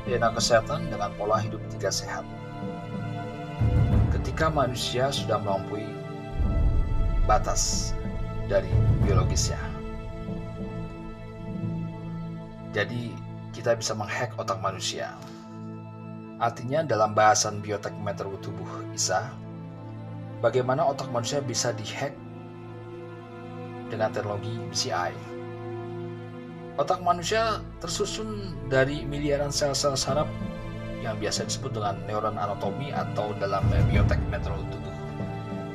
Pena kesehatan dengan pola hidup 3 sehat. Ketika manusia sudah melampaui batas dari biologisnya, jadi kita bisa menghack otak manusia. Artinya dalam bahasan bioteknometer tubuh ISA, bagaimana otak manusia bisa dihack dengan teknologi BCI. Otak manusia tersusun dari miliaran sel-sel saraf yang biasa disebut dengan neuron anatomi atau dalam bioteknometer tubuh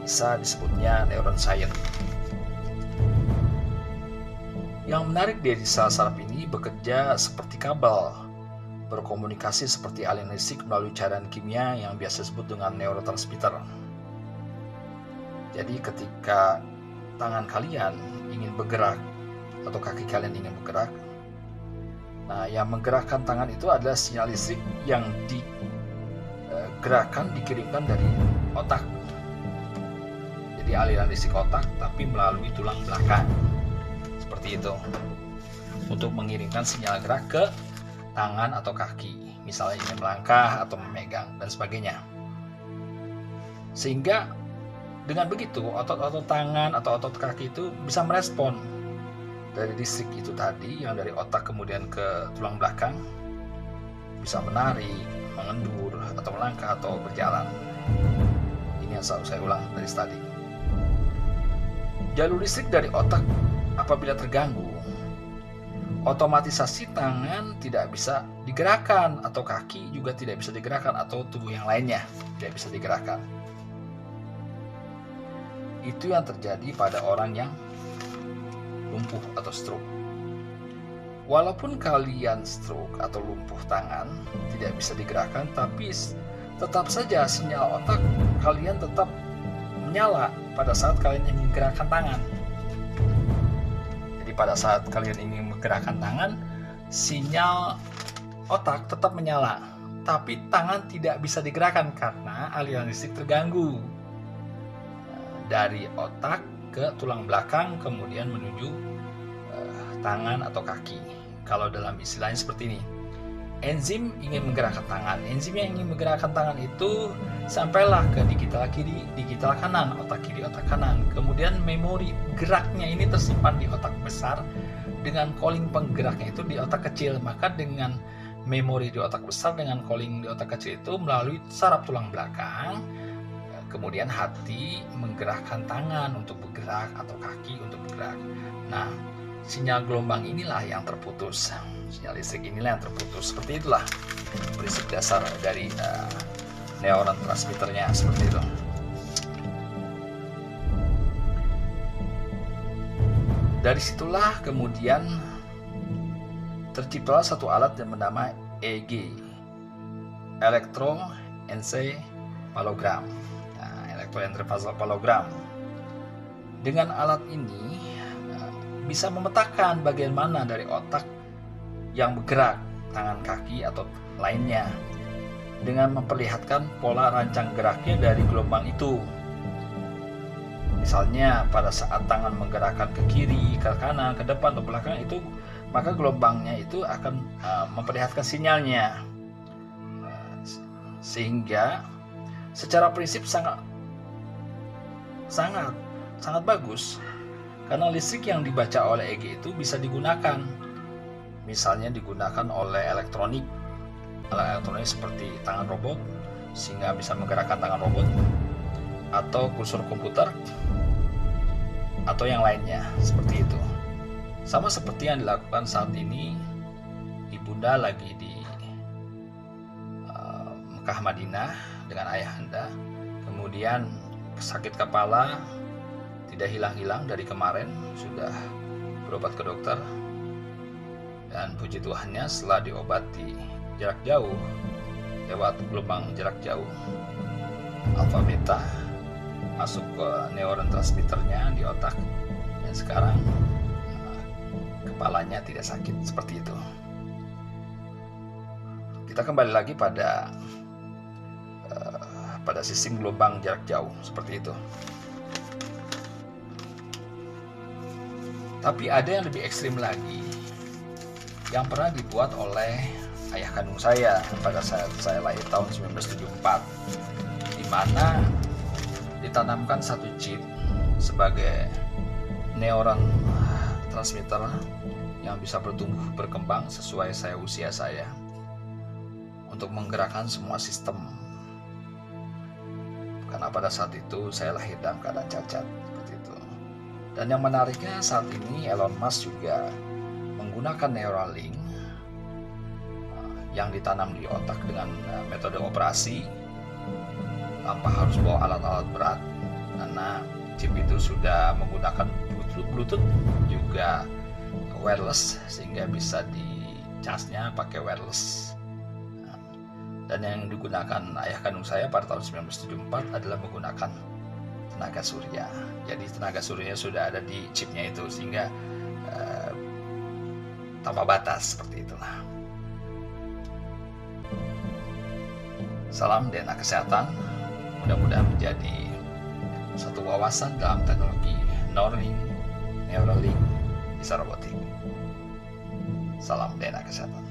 ISA disebutnya neuron science. Yang menarik dari sel saraf ini bekerja seperti kabel, berkomunikasi seperti aliran listrik melalui cairan kimia yang biasa disebut dengan neurotransmitter. Jadi ketika tangan kalian ingin bergerak atau kaki kalian ingin bergerak, nah yang menggerakkan tangan itu adalah sinyal listrik yang dikirimkan dari otak. Jadi aliran listrik otak tapi melalui tulang belakang, seperti itu, untuk mengirimkan sinyal gerak ke tangan atau kaki, misalnya ingin melangkah atau memegang dan sebagainya. Sehingga dengan begitu otot-otot tangan atau otot kaki itu bisa merespon dari listrik itu tadi yang dari otak kemudian ke tulang belakang, bisa menarik, mengendur, atau melangkah atau berjalan. Ini yang selalu saya ulang dari tadi. Jalur listrik dari otak apabila terganggu, otomatisasi tangan tidak bisa digerakkan atau kaki juga tidak bisa digerakkan atau tubuh yang lainnya tidak bisa digerakkan. Itu yang terjadi pada orang yang lumpuh atau stroke. Walaupun kalian stroke atau lumpuh tangan tidak bisa digerakkan, tapi tetap saja sinyal otak kalian tetap menyala pada saat kalian ingin menggerakkan tangan. Jadi pada saat kalian ingin menggerakkan tangan, sinyal otak tetap menyala, tapi tangan tidak bisa digerakkan karena aliran listrik terganggu dari otak ke tulang belakang kemudian menuju tangan atau kaki. Kalau dalam istilahnya seperti ini, enzim ingin menggerakkan tangan, enzim yang ingin menggerakkan tangan itu sampailah ke digital kiri, digital kanan, otak kiri, otak kanan. Kemudian memori geraknya ini tersimpan di otak besar dengan calling penggeraknya itu di otak kecil. Maka dengan memori di otak besar dengan calling di otak kecil itu melalui saraf tulang belakang, kemudian hati menggerakkan tangan untuk bergerak atau kaki untuk bergerak. Nah, sinyal gelombang inilah yang terputus, sinyal listrik inilah yang terputus. Seperti itulah prinsip dasar dari neuron transmitternya, seperti itu. Dari situlah kemudian terciptalah satu alat yang bernama EEG, elektroencephalogram. Elektroencephalogram. Dengan alat ini bisa memetakan bagaimana dari otak yang bergerak, tangan, kaki, atau lainnya, dengan memperlihatkan pola rancang geraknya dari gelombang itu. Misalnya pada saat tangan menggerakkan ke kiri, ke kanan, ke depan, atau belakang itu, maka gelombangnya itu akan memperlihatkan sinyalnya. Sehingga secara prinsip sangat bagus, karena listrik yang dibaca oleh EEG itu bisa digunakan, misalnya digunakan oleh elektronik seperti tangan robot sehingga bisa menggerakkan tangan robot, atau kursor komputer, atau yang lainnya seperti itu. Sama seperti yang dilakukan saat ini ibunda lagi di Mekah Madinah dengan ayahanda, kemudian sakit kepala tidak hilang-hilang dari kemarin, sudah berobat ke dokter, dan puji Tuhannya setelah diobati jarak jauh lewat gelombang jarak jauh alfa beta masuk ke neuron transmitternya di otak, dan sekarang kepalanya tidak sakit. Seperti itu. Kita kembali lagi pada sistem gelombang jarak jauh, seperti itu. Tapi ada yang lebih ekstrim lagi yang pernah dibuat oleh ayah kandung saya pada saat saya lahir tahun 1974, di mana ditanamkan satu chip sebagai neuron transmitter yang bisa bertumbuh berkembang sesuai usia saya untuk menggerakkan semua sistem. Karena pada saat itu saya lahir dalam keadaan cacat seperti itu. Dan yang menariknya saat ini Elon Musk juga menggunakan Neuralink yang ditanam di otak dengan metode operasi tanpa harus bawa alat-alat berat, karena chip itu sudah menggunakan Bluetooth juga wireless, sehingga bisa dicasnya pakai wireless. Dan yang digunakan ayah kandung saya pada tahun 1974 adalah menggunakan tenaga surya. Jadi tenaga surya sudah ada di chipnya itu, sehingga tanpa batas seperti itulah. Salam DNA Kesehatan, mudah-mudahan menjadi satu wawasan dalam teknologi Neuralink, bisa robotik. Salam DNA Kesehatan.